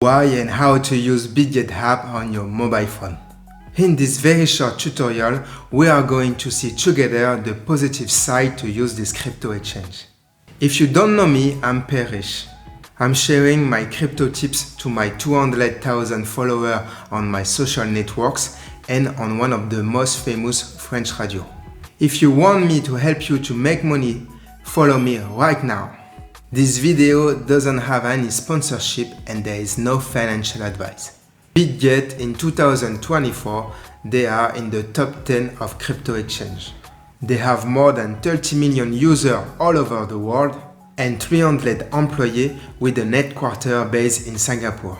Why and how to use BITGET app on your mobile phone. In this very short tutorial, we are going to see together the positive side to use this crypto exchange. If you don't know me, I'm Pereriche. I'm sharing my crypto tips to my 200,000 followers on my social networks and on one of the most famous French radio. If you want me to help you to make money, follow me right now. This video doesn't have any sponsorship and there is no financial advice. BITGET in 2024, they are in the top 10 of crypto exchange. They have more than 30 million users all over the world and 300 employees with a headquarters based in Singapore.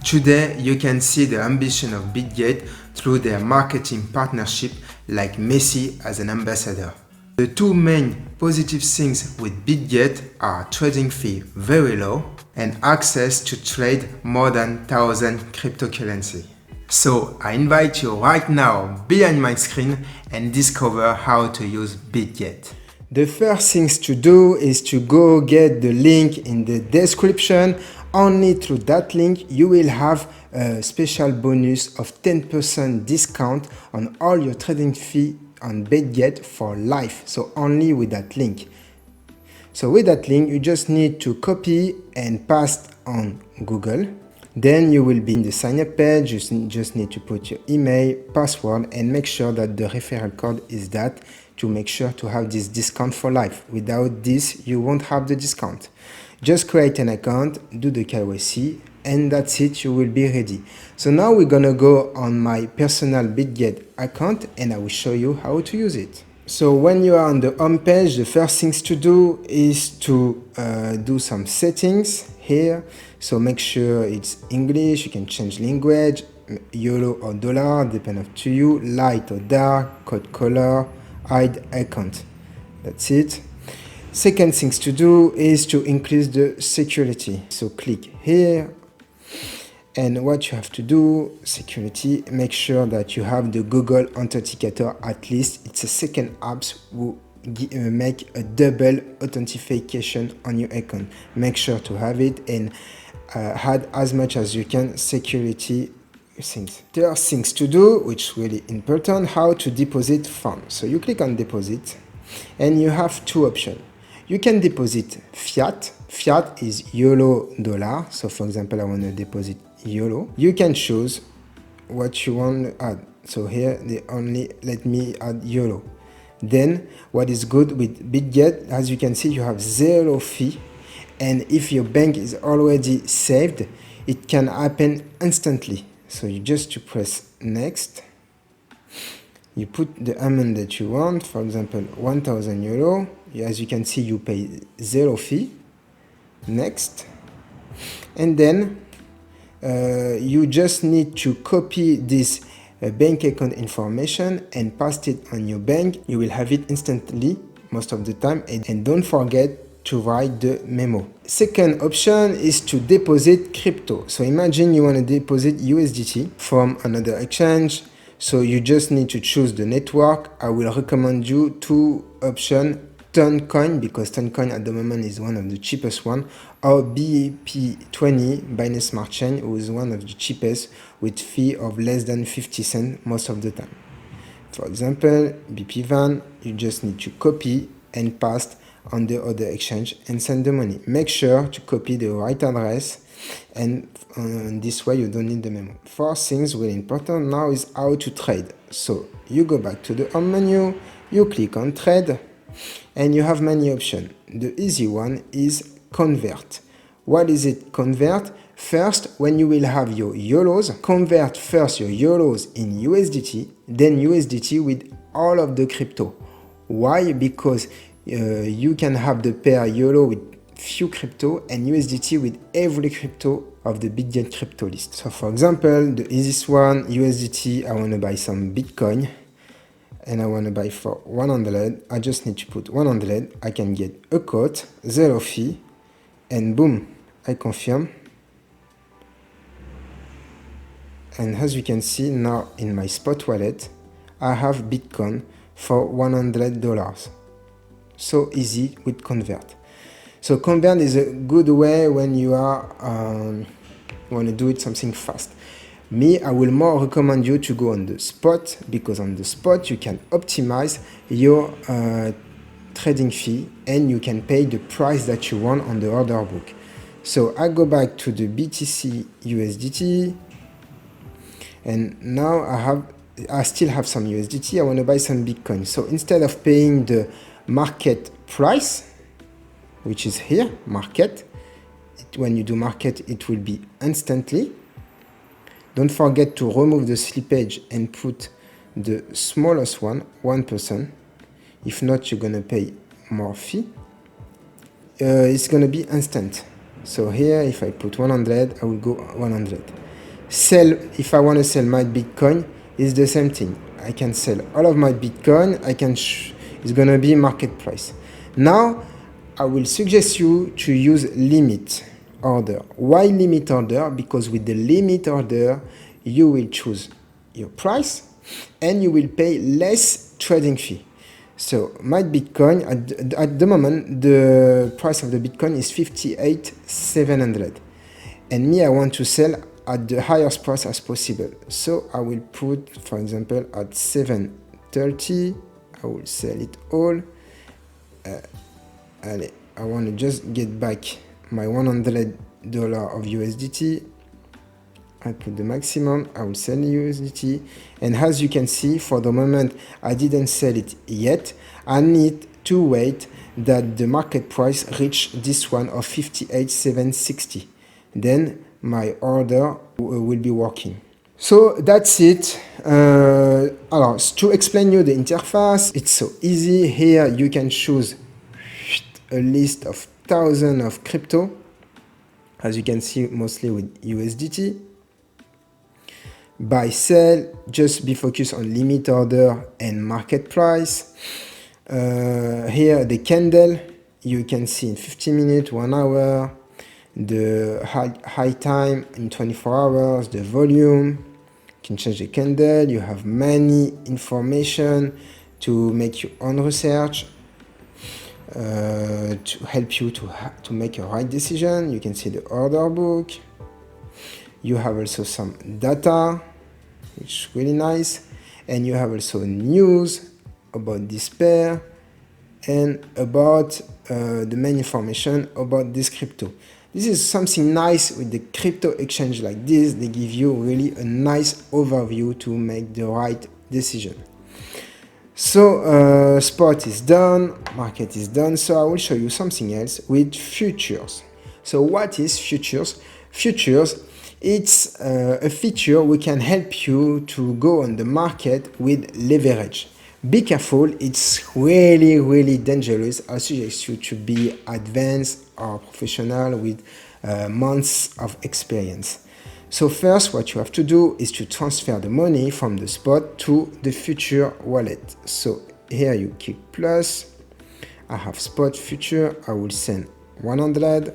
Today, you can see the ambition of BITGET through their marketing partnership like Messi as an ambassador. The two main positive things with BITGET are trading fee very low and access to trade more than 1,000 cryptocurrency. So I invite you right now behind my screen and discover how to use BITGET. The first things to do is to go get the link in the description. Only through that link you will have a special bonus of 10% discount on all your trading fee on BITGET for life, so only with that link. So with that link, you just need to copy and paste on Google. Then you will be in the sign up page. You just need to put your email, password, and make sure that the referral code is that to make sure to have this discount for life. Without this, you won't have the discount. Just create an account, do the KYC, and that's it, you will be ready. So now we're gonna go on my personal BITGET account and I will show you how to use it. So when you are on the home page, the first things to do is to do some settings here. So make sure it's English, you can change language, euro or dollar, depend up to you, light or dark, code color, hide account. That's it. Second things to do is to increase the security. So click here. And what you have to do, security, make sure that you have the Google Authenticator at least. It's a second app who make a double authentication on your account. Make sure to have it and add as much as you can security things. There are things to do, which is really important, how to deposit funds. So you click on deposit and you have two options. You can deposit fiat. Fiat is euro dollar. So for example, I want to deposit euro. You can choose what you want to add. So here they only let me add euro. Then what is good with BITGET, as you can see, you have zero fee. And if your bank is already saved, it can happen instantly. So you just to press next. You put the amount that you want, for example, 1,000 euro. As you can see, you pay zero fee. Next. And then you just need to copy this bank account information and paste it on your bank. You will have it instantly most of the time. And don't forget to write the memo. Second option is to deposit crypto. So imagine you want to deposit USDT from another exchange. So you just need to choose the network. I will recommend you two options, Toncoin, because Toncoin at the moment is one of the cheapest one, or BP20, Binance Smart Chain, who is one of the cheapest with fee of less than 50 cents most of the time. For example, BP1, you just need to copy and paste on the other exchange and send the money. Make sure to copy the right address, and this way you don't need the memo. Fourth things really important now is how to trade. So you go back to the home menu, you click on trade, and you have many options. The easy one is convert. What is it convert? First, when you will have your euros, convert first your euros in USDT, then USDT with all of the crypto. Why? Because you can have the pair euro with few crypto and USDT with every crypto of the BITGET crypto list. So for example, the easiest one, USDT, I want to buy some Bitcoin and I want to buy for 100. I just need to put 100. I can get a quote, zero fee, and boom, I confirm. And as you can see now in my spot wallet, I have Bitcoin for $100. So easy with convert. So convert is a good way when you are want to do it something fast. Me, I will more recommend you to go on the spot, because on the spot you can optimize your trading fee and you can pay the price that you want on the order book. So I go back to the BTC USDT, and now I still have some USDT. I want to buy some Bitcoin. So instead of paying the market price, which is here, market, when you do market, it will be instantly. Don't forget to remove the slippage and put the smallest one, 1%. If not, you're going to pay more fee. It's going to be instant. So here, if I put 100, I will go 100. Sell, if I want to sell my Bitcoin, it's the same thing. I can sell all of my Bitcoin. It's going to be market price. Now, I will suggest you to use limit order. Why limit order? Because with the limit order, you will choose your price and you will pay less trading fee. So my Bitcoin, at the moment, the price of the Bitcoin is 58,700. And me, I want to sell at the highest price as possible. So I will put, for example, at 730, I will sell it all. Allez, I want to just get back my $100 of USDT. I put the maximum, I will sell USDT. And as you can see, for the moment, I didn't sell it yet. I need to wait that the market price reach this one of 58,760. Then my order will be working. So that's it. To explain you the interface, it's so easy. Here you can choose a list of thousands of crypto, as you can see, mostly with USDT. Buy, sell, just be focused on limit order and market price. Here the candle, you can see in 50 minutes, 1 hour, the high time in 24 hours, the volume. You can change the candle. You have many information to make your own research, to help you to make a right decision. You can see the order book. You have also some data, which is really nice. And you have also news about this pair and about the main information about this crypto. This is something nice with the crypto exchange like this. They give you really a nice overview to make the right decision. So spot is done, market is done. So I will show you something else with futures. So what is futures? Futures, it's a feature we can help you to go on the market with leverage. Be careful, it's really, really dangerous. I suggest you to be advanced or professional with months of experience. So first, what you have to do is to transfer the money from the spot to the future wallet. So here you click plus. I have spot future. I will send 100.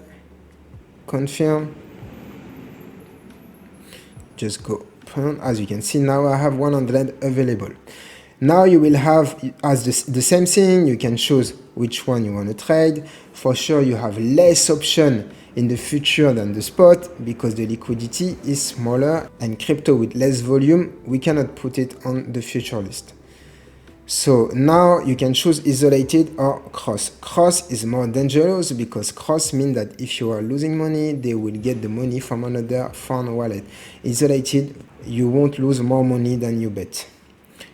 Confirm. Just go print. As you can see, now I have 100 available. Now you will have as the same thing. You can choose which one you want to trade. For sure, you have less option in the future than the spot because the liquidity is smaller, and crypto with less volume, we cannot put it on the future list. So now you can choose isolated or cross. Cross is more dangerous because cross means that if you are losing money, they will get the money from another foreign wallet. Isolated, you won't lose more money than you bet.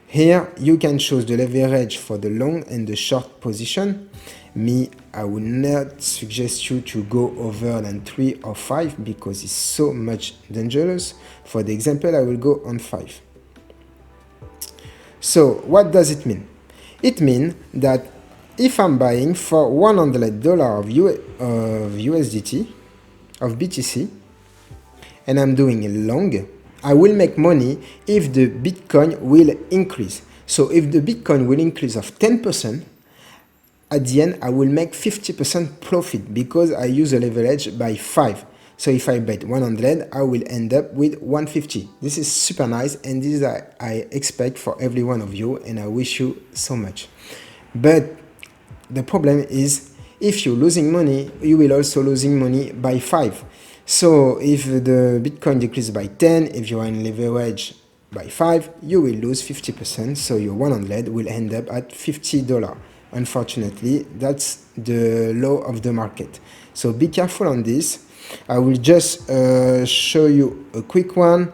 Here you can choose the leverage for the long and the short position. Me, I would not suggest you to go over than 3 or 5 because it's so much dangerous. For the example, I will go on 5. So what does it mean? It means that if I'm buying for $100 of USDT, of BTC, and I'm doing a long, I will make money if the Bitcoin will increase. So if the Bitcoin will increase of 10%, at the end, I will make 50% profit because I use a leverage by 5. So if I bet 100, I will end up with 150. This is super nice, and this is I expect for every one of you, and I wish you so much. But the problem is, if you're losing money, you will also losing money by 5. So if the Bitcoin decreases by 10, if you are in leverage by 5, you will lose 50%, so your 100 will end up at $50. Unfortunately, that's the law of the market. So be careful on this. I will just show you a quick one.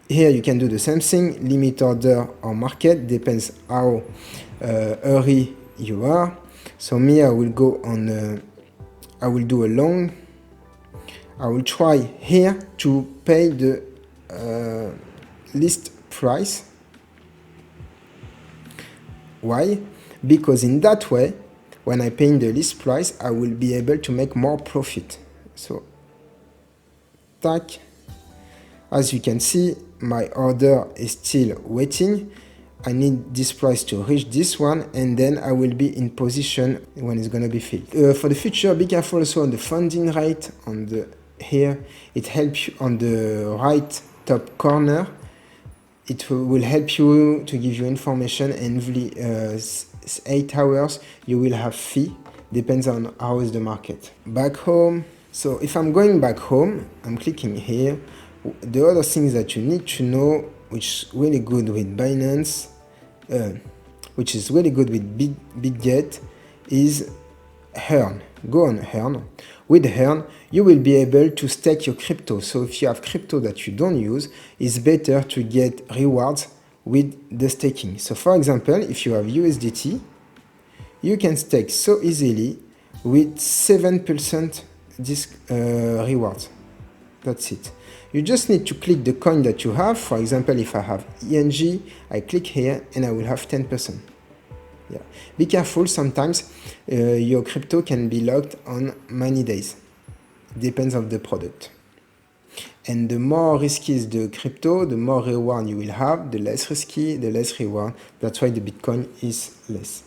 Here you can do the same thing, limit order or market, depends how early you are. So me, I will go on, I will do a long. I will try here to pay the list price. Why? Because in that way, when I pay the list price, I will be able to make more profit. So, tack. As you can see, my order is still waiting. I need this price to reach this one, and then I will be in position when it's going to be filled. For the future, be careful also on the funding rate. On the here, it helps you on the right top corner. It will help you to give you information, and every 8 hours you will have fee. Depends on how is the market. Back home. So if I'm going back home, I'm clicking here. The other things that you need to know, which is really good with Binance, which is really good with BitGet, is Earn. Go on Earn. With Earn, you will be able to stake your crypto. So if you have crypto that you don't use, it's better to get rewards with the staking. So for example, if you have USDT, you can stake so easily with 7% this rewards. That's it. You just need to click the coin that you have. For example, if I have ENG, I click here and I will have 10%. Yeah. Be careful, sometimes your crypto can be locked on many days. Depends on the product. And the more risky is the crypto, the more reward you will have. The less risky, the less reward. That's why the Bitcoin is less.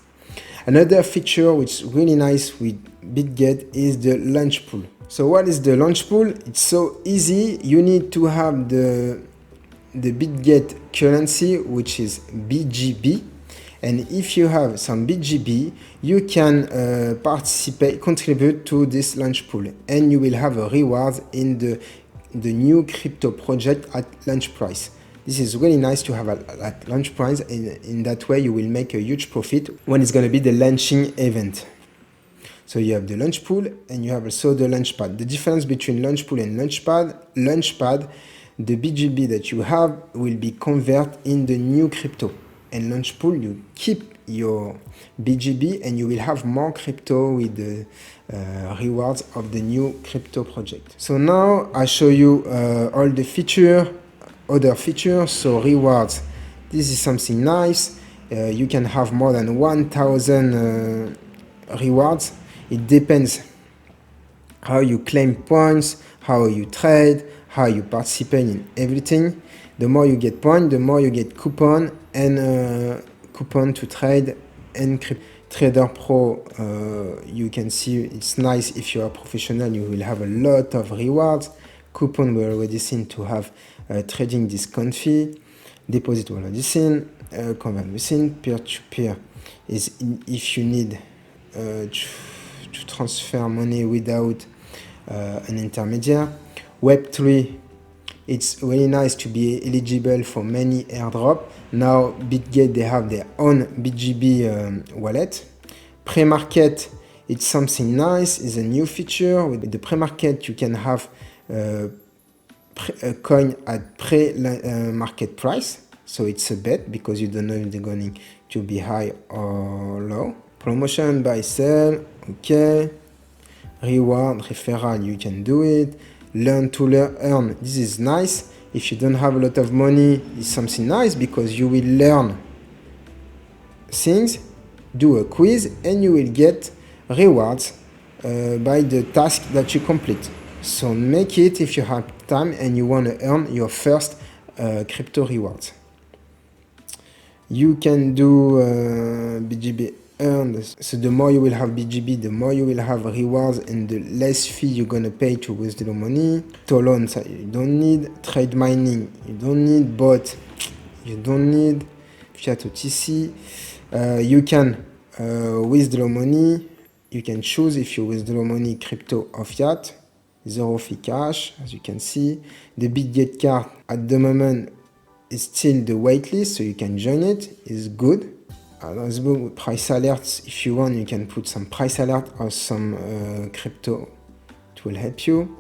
Another feature which is really nice with BitGet is the Launchpool. So what is the Launchpool? It's so easy. You need to have the BitGet currency, which is BGB. And if you have some BGB, you can contribute to this Launchpool, and you will have a reward in the new crypto project at launch price. This is really nice to have at launch price, and in that way you will make a huge profit when it's going to be the launching event. So you have the Launchpool and you have also the Launchpad. The difference between Launchpool and Launchpad, the BGB that you have will be converted in the new crypto. And Launchpool, you keep your BGB and you will have more crypto with the rewards of the new crypto project. So now I show you all the other features. So rewards, this is something nice. You can have more than 1,000 rewards. It depends how you claim points, how you trade, how you participate in everything. The more you get points, the more you get coupon and coupon to trade and Trader Pro. You can see it's nice if you are a professional, you will have a lot of rewards. Coupon we already seen to have trading discount fee. Deposit we already seen. Convert we seen. Peer-to-peer is if you need to transfer money without an intermediary. Web3, it's really nice to be eligible for many airdrop. Now BitGet, they have their own BGB wallet. Pre-market, it's something nice, it's a new feature. With the pre-market, you can have a coin at pre-market price. So it's a bet because you don't know if they're going to be high or low. Promotion, buy, sell, okay. Reward, referral, you can do it. Learn to earn, this is nice. If you don't have a lot of money, it's something nice because you will learn things, do a quiz, and you will get rewards by the task that you complete. So make it if you have time and you want to earn your first crypto rewards. You can do BGB earned. So the more you will have BGB, the more you will have rewards and the less fee you're going to pay to withdraw money. Loans you don't need. Trade mining you don't need. Bot you don't need. Fiat OTC. You can withdraw money. You can choose if you withdraw money crypto or fiat. zero fee cash, as you can see. The BITGET card at the moment is still the waitlist, so you can join it. It's good. Let's go with price alerts. If you want, you can put some price alert or some crypto. It will help you.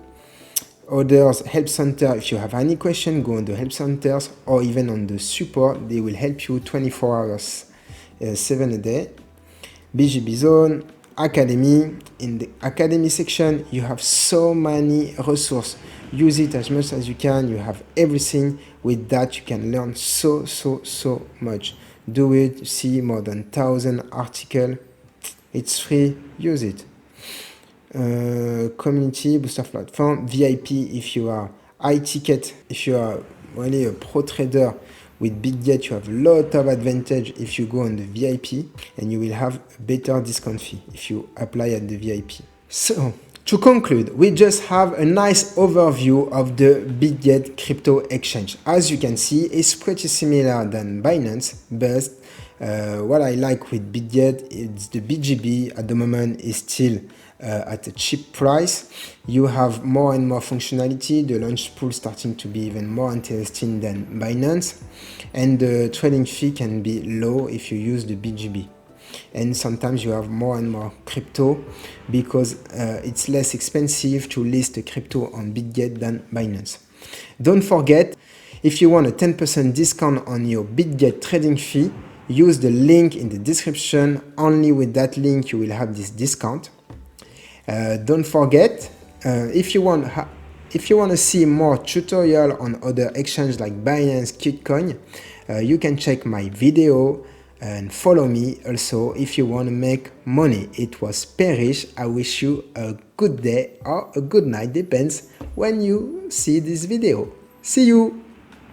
Others, help center. If you have any question, go on the help centers or even on the support. They will help you 24 hours, 7 a day. BGB zone, academy. In the academy section, you have so many resources. Use it as much as you can. You have everything. With that, you can learn so much. Do it. See more than 1,000 articles. It's free. Use it. Community, booster platform, VIP if you are high ticket, if you are really a pro trader with BITGET, you have a lot of advantage if you go on the VIP, and you will have a better discount fee if you apply at the VIP. So, to conclude, we just have a nice overview of the BITGET crypto exchange. As you can see, it's pretty similar than Binance, but what I like with BITGET is the BGB at the moment is still at a cheap price. You have more and more functionality. The Launchpool starting to be even more interesting than Binance, and the trading fee can be low if you use the BGB. And sometimes you have more and more crypto because it's less expensive to list a crypto on BITGET than Binance. Don't forget, if you want a 10% discount on your BITGET trading fee, use the link in the description. Only with that link you will have this discount. Don't forget, if you want to see more tutorial on other exchanges like Binance, Kitcoin, you can check my video and follow me also if you want to make money. It was Perish. I wish you a good day or a good night, depends when you see this video. See you!